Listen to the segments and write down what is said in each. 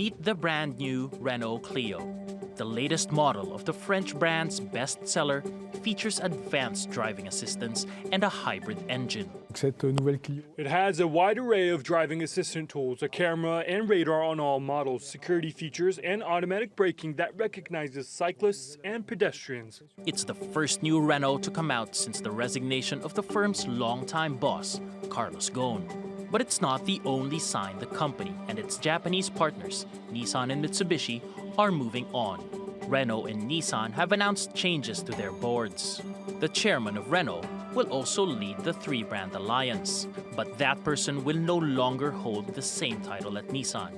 Meet the brand new Renault Clio. The latest model of the French brand's bestseller features advanced driving assistance and a hybrid engine. It has a wide array of driving assistant tools, a camera and radar on all models, security features, and automatic braking that recognizes cyclists and pedestrians. It's the first new Renault to come out since the resignation of the firm's longtime boss, Carlos Ghosn. But it's not the only sign the company and its Japanese partners, Nissan and Mitsubishi, are moving on. Renault and Nissan have announced changes to their boards. The chairman of Renault will also lead the three-brand alliance, but that person will no longer hold the same title at Nissan.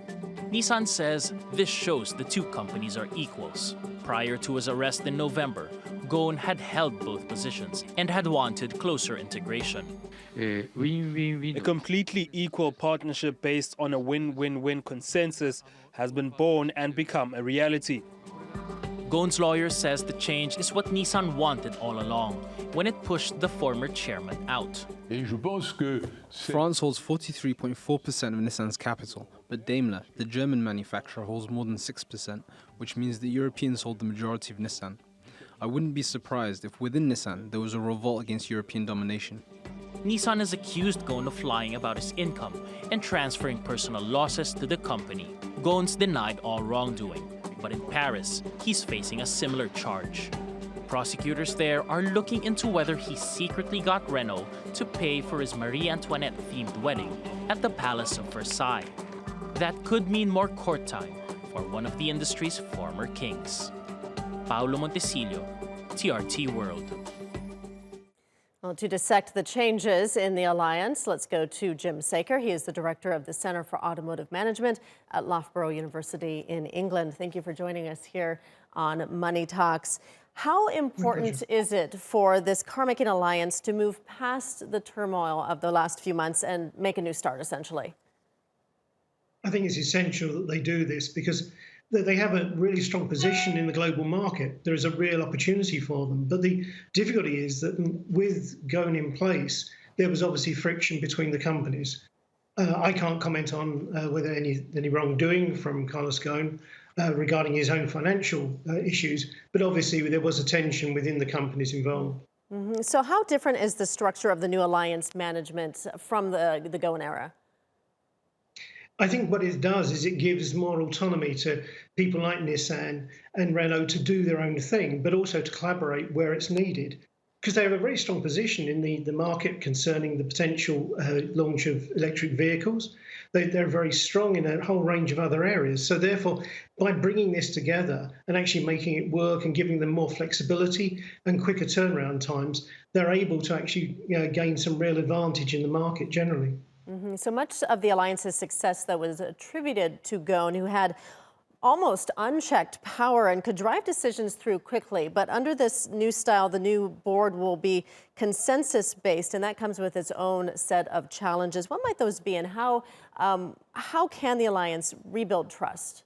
Nissan says this shows the two companies are equals. Prior to his arrest in November, Ghosn had held both positions and had wanted closer integration. A completely equal partnership based on a win-win-win consensus has been born and become a reality. Ghosn's lawyer says the change is what Nissan wanted all along when it pushed the former chairman out. France holds 43.4% of Nissan's capital, but Daimler, the German manufacturer, holds more than 6%, which means the Europeans hold the majority of Nissan. I wouldn't be surprised if within Nissan there was a revolt against European domination. Nissan has accused Ghosn of lying about his income and transferring personal losses to the company. Ghosn's denied all wrongdoing, but in Paris, he's facing a similar charge. Prosecutors there are looking into whether he secretly got Renault to pay for his Marie Antoinette-themed wedding at the Palace of Versailles. That could mean more court time for one of the industry's former kings. Paolo Montecillo, TRT World. Well, to dissect the changes in the alliance, let's go to Jim Saker. He is the director of the Center for Automotive Management at Loughborough University in England. Thank you for joining us here on Money Talks. How important is it for this car-making alliance to move past the turmoil of the last few months and make a new start, essentially? I think it's essential that they do this because they have a really strong position in the global market. There is a real opportunity for them. But the difficulty is that with Ghosn in place, there was obviously friction between the companies. I can't comment on whether any wrongdoing from Carlos Ghosn regarding his own financial issues, but obviously there was a tension within the companies involved. So how different is the structure of the new alliance management from the Ghosn era? I think what it does is it gives more autonomy to people like Nissan and Renault to do their own thing, but also to collaborate where it's needed. Because they have a very strong position in the market concerning the potential launch of electric vehicles. They're very strong in a whole range of other areas. So therefore, by bringing this together and actually making it work and giving them more flexibility and quicker turnaround times, they're able to actually gain some real advantage in the market generally. So much of the alliance's success, though, was attributed to Ghosn, who had almost unchecked power and could drive decisions through quickly. But under this new style, the new board will be consensus-based, and that comes with its own set of challenges. What might those be, and how can the alliance rebuild trust?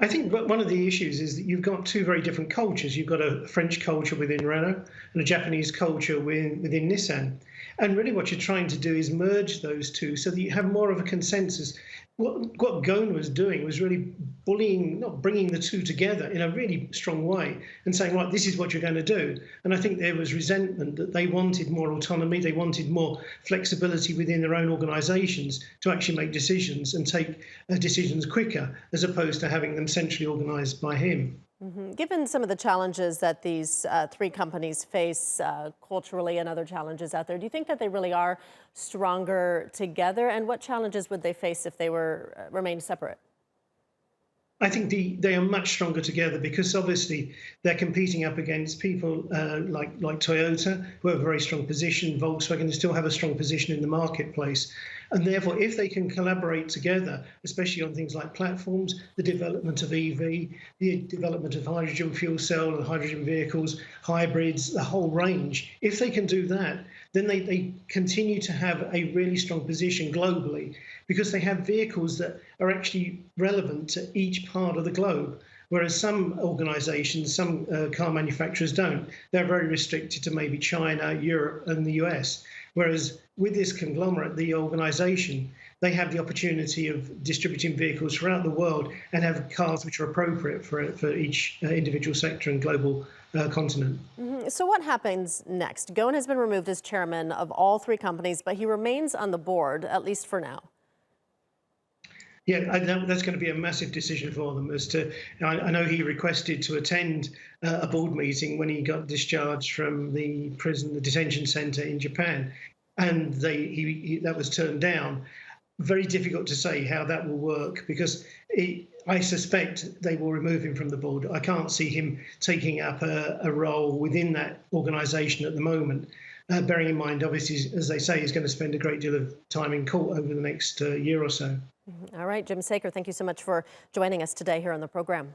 I think one of the issues is that you've got two very different cultures. You've got a French culture within Renault and a Japanese culture within Nissan. And really what you're trying to do is merge those two so that you have more of a consensus. What Ghosn was doing was really bringing the two together in a really strong way and saying, right, this is what you're going to do. And I think there was resentment that they wanted more autonomy, they wanted more flexibility within their own organisations to actually make decisions and take decisions quicker, as opposed to having them centrally organised by him. Given some of the challenges that these three companies face culturally and other challenges out there, do you think that they really are stronger together? And what challenges would they face if they remained separate? I think they are much stronger together because obviously they're competing up against people like Toyota, who have a very strong position, Volkswagen still have a strong position in the marketplace. And therefore, if they can collaborate together, especially on things like platforms, the development of EV, the development of hydrogen fuel cell and hydrogen vehicles, hybrids, the whole range, if they can do that, then they continue to have a really strong position globally because they have vehicles that are actually relevant to each part of the globe. Whereas some organisations, some car manufacturers don't. They're very restricted to maybe China, Europe and the US. Whereas with this conglomerate, the organisation, they have the opportunity of distributing vehicles throughout the world and have cars which are appropriate for each individual sector and global continent. So what happens next? Ghosn has been removed as chairman of all three companies, but he remains on the board, at least for now. Yeah, that's going to be a massive decision for them. As to, I know he requested to attend a board meeting when he got discharged from the prison, the detention centre in Japan, and that was turned down. Very difficult to say how that will work because I suspect they will remove him from the board. I can't see him taking up a role within that organisation at the moment. Bearing in mind, obviously, as they say, he's going to spend a great deal of time in court over the next year or so. All right, Jim Saker, thank you so much for joining us today here on the program.